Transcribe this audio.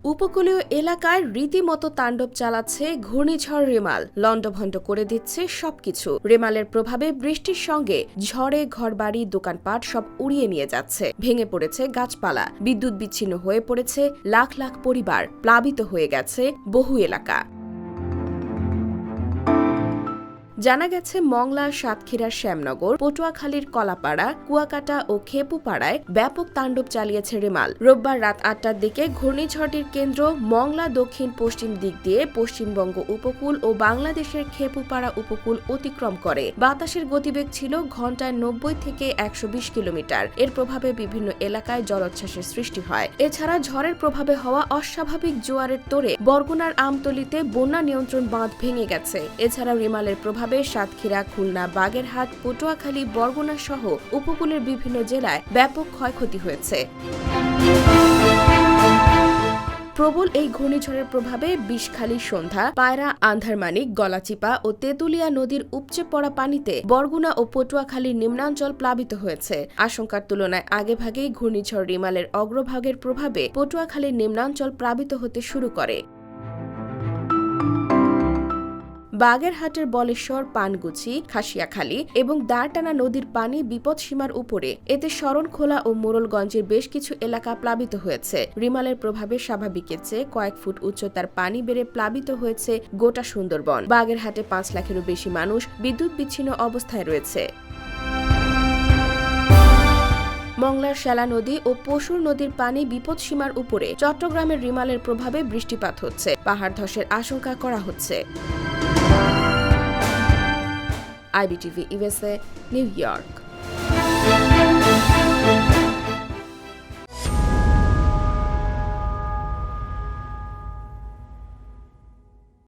উপকূলীয় এলাকায় রীতিমতো তাণ্ডব চালাচ্ছে ঘূর্ণিঝড় রেমাল। লণ্ডভণ্ড করে দিচ্ছে সবকিছু। রেমালের প্রভাবে বৃষ্টির সঙ্গে ঝড়ে ঘরবাড়ি, দোকানপাট সব উড়িয়ে নিয়ে যাচ্ছে। ভেঙে পড়েছে গাছপালা, বিদ্যুৎ বিচ্ছিন্ন হয়ে পড়েছে লাখ লাখ পরিবার, প্লাবিত হয়ে গেছে বহু এলাকা। জানা গেছে মংলা, সাতক্ষীরার শ্যামনগর, পটুয়াখালীর কলাপাড়া, কুয়াকাটা ও খেপুপাড়ায় ব্যাপক তাণ্ডব চালিয়েছে রেমাল। রোববার রাত ৮টার দিকে ঘূর্ণিঝড়টির কেন্দ্র মংলা দক্ষিণ পশ্চিম দিক দিয়ে পশ্চিমবঙ্গ উপকূল ও বাংলাদেশের খেপুপাড়া উপকূল অতিক্রম করে। বাতাসের গতিবেগ ছিল ঘণ্টায় ৯০ থেকে ১২০ কিলোমিটার। এর প্রভাবে বিভিন্ন এলাকায় জলোচ্ছ্বাসের সৃষ্টি হয়। এছাড়া ঝড়ের প্রভাবে হওয়া অস্বাভাবিক জোয়ারের তোড়ে বরগুনার আমতলীতে বন্যা নিয়ন্ত্রণ বাঁধ ভেঙে গেছে। এছাড়া রেমালের প্রভাবে সাতক্ষীরা, খুলনা, বাগেরহাট, পটুয়াখালী, বরগুনা সহ উপকূলের বিভিন্ন জেলায় ব্যাপক ক্ষয়ক্ষতি হয়েছে। প্রবল এই ঘূর্ণিঝড়ের প্রভাবে বিষখালী, সন্ধ্যা, পায়রা, আন্ধারমানিক, গলাচিপা ও তেঁতুলিয়া নদীর উপচে পড়া পানিতে বরগুনা ও পটুয়াখালীর নিম্নাঞ্চল প্লাবিত হয়েছে। আশঙ্কার তুলনায় আগেভাগেই ঘূর্ণিঝড় রেমালের অগ্রভাগের প্রভাবে পটুয়াখালীর নিম্নাঞ্চল প্লাবিত হতে শুরু করে। বাগেরহাটের বলেশ্বর, পানগুছি, খাসিয়াখালী এবং দাঁড়টানা নদীর পানি বিপদসীমার উপরে। এতে শরণখোলা ও মোড়লগঞ্জের বেশ কিছু এলাকা প্লাবিত হয়েছে। রিমালের প্রভাবে স্বাভাবিকের চেয়ে কয়েক ফুট উচ্চতার পানি বেড়ে প্লাবিত হয়েছে গোটা সুন্দরবন। বাগেরহাটে ৫ লাখেরও বেশি মানুষ বিদ্যুৎ বিচ্ছিন্ন অবস্থায় রয়েছে। মংলার শ্যালা নদী ও পশুর নদীর পানি বিপদসীমার উপরে। চট্টগ্রামের রিমালের প্রভাবে বৃষ্টিপাত হচ্ছে, পাহাড় ধসের আশঙ্কা করা হচ্ছে। IBTV USA, new York.